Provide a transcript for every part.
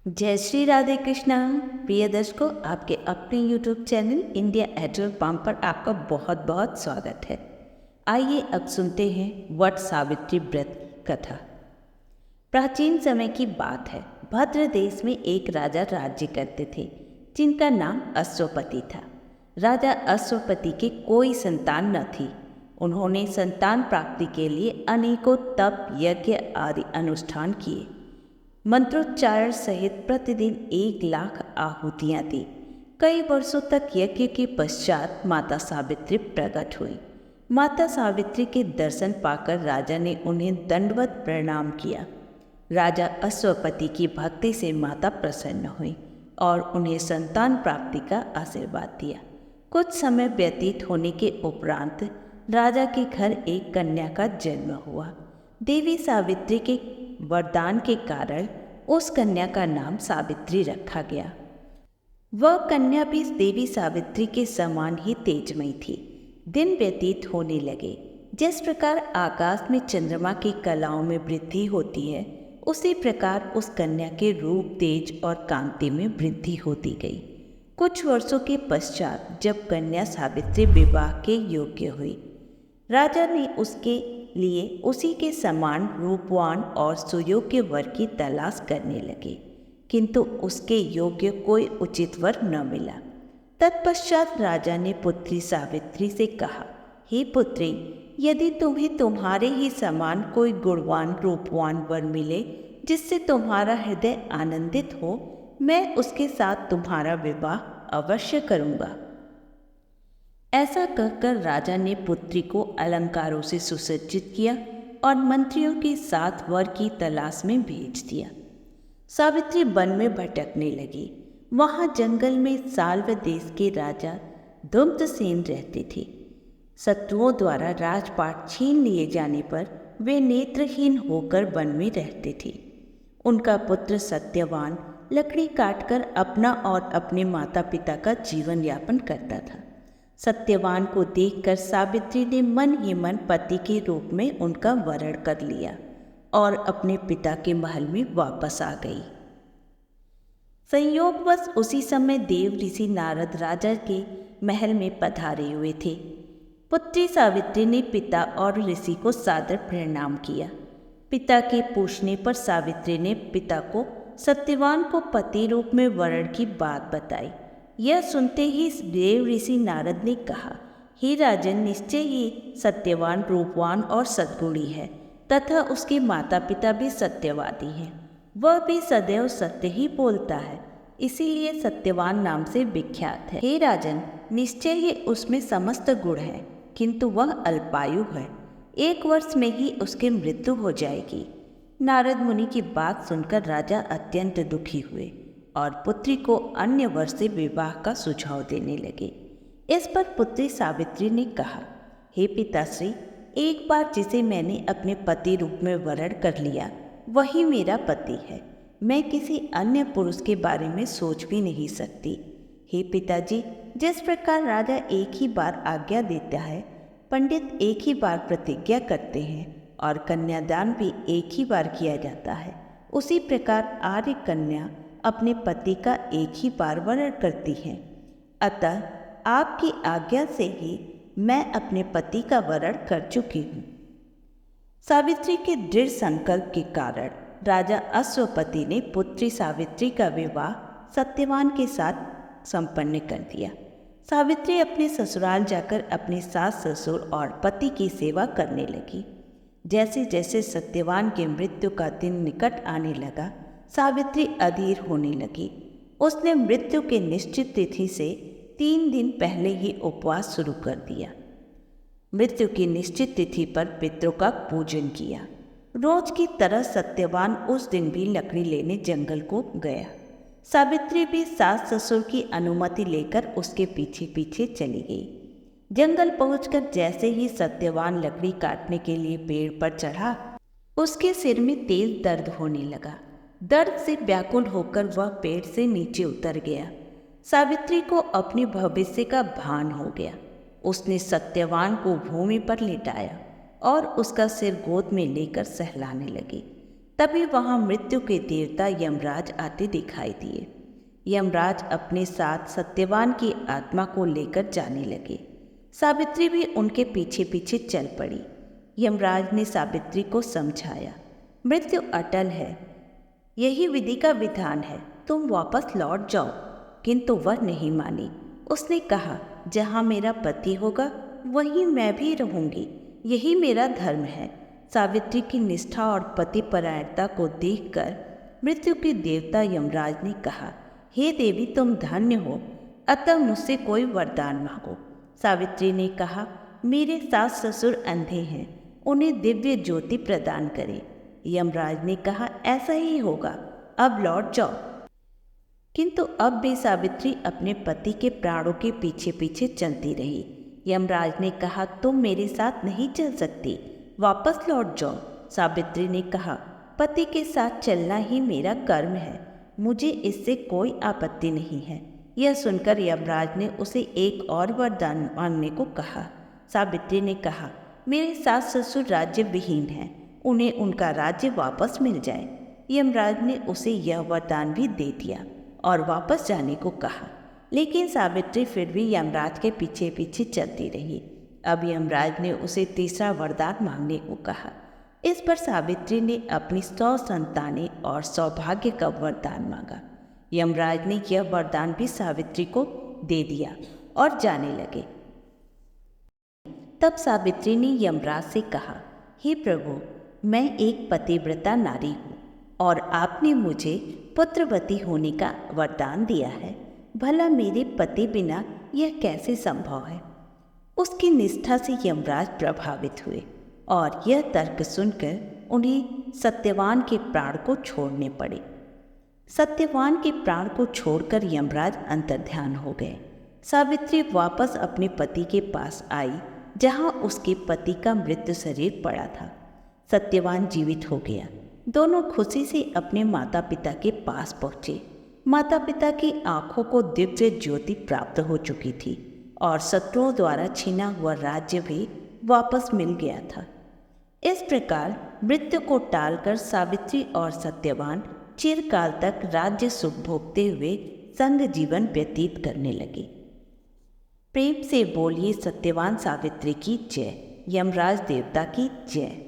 जय श्री राधे कृष्णा। प्रिय दर्शकों, आपके अपने YouTube चैनल इंडिया एडल पाम पर आपका बहुत बहुत स्वागत है। आइए अब सुनते हैं वट सावित्री व्रत कथा। प्राचीन समय की बात है। भद्र देश में एक राजा राज्य करते थे जिनका नाम अश्वपति था। राजा अश्वपति के कोई संतान न थी। उन्होंने संतान प्राप्ति के लिए अनेकों तप यज्ञ आदि अनुष्ठान किए। मंत्रोच्चारण सहित प्रतिदिन 1,00,000 आहुतियाँ दी। कई वर्षों तक यज्ञ के पश्चात माता सावित्री प्रकट हुई। माता सावित्री के दर्शन पाकर राजा ने उन्हें दंडवत प्रणाम किया। राजा अश्वपति की भक्ति से माता प्रसन्न हुई और उन्हें संतान प्राप्ति का आशीर्वाद दिया। कुछ समय व्यतीत होने के उपरांत राजा के घर एक कन्या का जन्म हुआ। देवी सावित्री के वरदान के कारण उस कन्या का नाम सावित्री रखा गया। वह कन्या भी देवी सावित्री के समान ही तेजमयी थी। दिन व्यतीत होने लगे। जिस प्रकार आकाश में चंद्रमा की कलाओं में वृद्धि होती है, उसी प्रकार उस कन्या के रूप, तेज और कांति में वृद्धि होती गई। कुछ वर्षों के पश्चात जब कन्या सावित्री विवाह के योग्य हुई, राजा ने उसके लिए उसी के समान रूपवान और सुयोग्य वर की तलाश करने लगे, किंतु उसके योग्य कोई उचित वर न मिला। तत्पश्चात राजा ने पुत्री सावित्री से कहा, हे पुत्री, यदि तुम्हें तुम्हारे ही समान कोई गुणवान रूपवान वर मिले जिससे तुम्हारा हृदय आनंदित हो, मैं उसके साथ तुम्हारा विवाह अवश्य करूँगा। ऐसा कहकर राजा ने पुत्री को अलंकारों से सुसज्जित किया और मंत्रियों के साथ वर की तलाश में भेज दिया। सावित्री वन में भटकने लगी। वहाँ जंगल में साल्व देश के राजा धुम्रसेन रहते थे। शत्रुओं द्वारा राजपाट छीन लिए जाने पर वे नेत्रहीन होकर वन में रहते थे। उनका पुत्र सत्यवान लकड़ी काटकर अपना और अपने माता पिता का जीवन यापन करता था। सत्यवान को देखकर सावित्री ने मन ही मन पति के रूप में उनका वरण कर लिया और अपने पिता के महल में वापस आ गई। संयोगवश उसी समय देव ऋषि नारद राजा के महल में पधारे हुए थे। पुत्री सावित्री ने पिता और ऋषि को सादर प्रणाम किया। पिता के पूछने पर सावित्री ने पिता को सत्यवान को पति रूप में वरण की बात बताई। यह सुनते ही देव ऋषि नारद ने कहा, हे राजन, निश्चय ही सत्यवान रूपवान और सद्गुणी है तथा उसके माता पिता भी सत्यवादी हैं। वह भी सदैव सत्य ही बोलता है, इसीलिए सत्यवान नाम से विख्यात है। हे राजन, निश्चय ही उसमें समस्त गुण हैं, किंतु वह अल्पायु है। 1 वर्ष में ही उसकी मृत्यु हो जाएगी। नारद मुनि की बात सुनकर राजा अत्यंत दुखी हुए और पुत्री को अन्य वर से विवाह का सुझाव देने लगे। इस पर पुत्री सावित्री ने कहा, हे पिताश्री, एक बार जिसे मैंने अपने पति रूप में वरण कर लिया, वही मेरा पति है। मैं किसी अन्य पुरुष के बारे में सोच भी नहीं सकती। हे पिताजी, जिस प्रकार राजा एक ही बार आज्ञा देता है, पंडित एक ही बार प्रतिज्ञा करते हैं और कन्यादान भी एक ही बार किया जाता है, उसी प्रकार आर्य कन्या अपने पति का एक ही बार वरण करती हैं। अतः आपकी आज्ञा से ही मैं अपने पति का वरण कर चुकी हूँ। सावित्री के दृढ़ संकल्प के कारण राजा अश्वपति ने पुत्री सावित्री का विवाह सत्यवान के साथ संपन्न कर दिया। सावित्री अपने ससुराल जाकर अपने सास ससुर और पति की सेवा करने लगी। जैसे जैसे सत्यवान के मृत्यु का दिन निकट आने लगा, सावित्री अधीर होने लगी। उसने मृत्यु के निश्चित तिथि से 3 दिन पहले ही उपवास शुरू कर दिया। मृत्यु की निश्चित तिथि पर पितरों का पूजन किया। रोज की तरह सत्यवान उस दिन भी लकड़ी लेने जंगल को गया। सावित्री भी सास ससुर की अनुमति लेकर उसके पीछे पीछे चली गई। जंगल पहुंचकर जैसे ही सत्यवान लकड़ी काटने के लिए पेड़ पर चढ़ा, उसके सिर में तेज दर्द होने लगा। दर्द से व्याकुल होकर वह पेड़ से नीचे उतर गया। सावित्री को अपने भविष्य का भान हो गया। उसने सत्यवान को भूमि पर लिटाया और उसका सिर गोद में लेकर सहलाने लगी। तभी वहां मृत्यु के देवता यमराज आते दिखाई दिए। यमराज अपने साथ सत्यवान की आत्मा को लेकर जाने लगे। सावित्री भी उनके पीछे पीछे चल पड़ी। यमराज ने सावित्री को समझाया, मृत्यु अटल है, यही विधि का विधान है, तुम वापस लौट जाओ। किंतु वह नहीं मानी। उसने कहा, जहाँ मेरा पति होगा वहीं मैं भी रहूंगी, यही मेरा धर्म है। सावित्री की निष्ठा और पति परायणता को देखकर मृत्यु के देवता यमराज ने कहा, हे देवी, तुम धन्य हो, अतः मुझसे कोई वरदान मांगो। सावित्री ने कहा, मेरे सास ससुर अंधे हैं, उन्हें दिव्य ज्योति प्रदान करें। यमराज ने कहा, ऐसा ही होगा, अब लौट जाओ। किंतु अब भी सावित्री अपने पति के प्राणों के पीछे पीछे चलती रही। यमराज ने कहा, तुम मेरे साथ नहीं चल सकती, वापस लौट जाओ। सावित्री ने कहा, पति के साथ चलना ही मेरा कर्म है, मुझे इससे कोई आपत्ति नहीं है। यह सुनकर यमराज ने उसे एक और वरदान मांगने को कहा। सावित्री ने कहा, मेरे सास ससुर राज्य विहीन हैं, उन्हें उनका राज्य वापस मिल जाए। यमराज ने उसे यह वरदान भी दे दिया और वापस जाने को कहा। लेकिन सावित्री फिर भी यमराज के पीछे पीछे चलती रही। अब यमराज ने उसे तीसरा वरदान मांगने को कहा। इस पर सावित्री ने अपनी 100 संतानें और सौभाग्य का वरदान मांगा। यमराज ने यह वरदान भी सावित्री को दे दिया और जाने लगे। तब सावित्री ने यमराज से कहा, हे प्रभु, मैं एक पतिव्रता नारी हूँ और आपने मुझे पुत्रवती होने का वरदान दिया है। भला मेरे पति बिना यह कैसे संभव है? उसकी निष्ठा से यमराज प्रभावित हुए और यह तर्क सुनकर उन्हें सत्यवान के प्राण को छोड़ने पड़े। सत्यवान के प्राण को छोड़कर यमराज अंतर्ध्यान हो गए। सावित्री वापस अपने पति के पास आई, जहाँ उसके पति का मृत शरीर पड़ा था। सत्यवान जीवित हो गया। दोनों खुशी से अपने माता पिता के पास पहुँचे। माता पिता की आंखों को दिव्य ज्योति प्राप्त हो चुकी थी और शत्रुओं द्वारा छीना हुआ राज्य भी वापस मिल गया था। इस प्रकार मृत्यु को टालकर सावित्री और सत्यवान चिरकाल तक राज्य सुख भोगते हुए संग जीवन व्यतीत करने लगे। प्रेम से बोलिए सत्यवान सावित्री की जय, यमराज देवता की जय।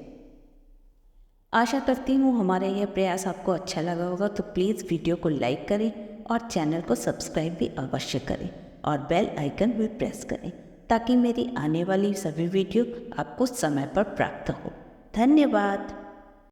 आशा करती हूँ हमारा यह प्रयास आपको अच्छा लगा होगा, तो प्लीज़ वीडियो को लाइक करें और चैनल को सब्सक्राइब भी अवश्य करें और बेल आइकन भी प्रेस करें ताकि मेरी आने वाली सभी वीडियो आपको समय पर प्राप्त हो। धन्यवाद।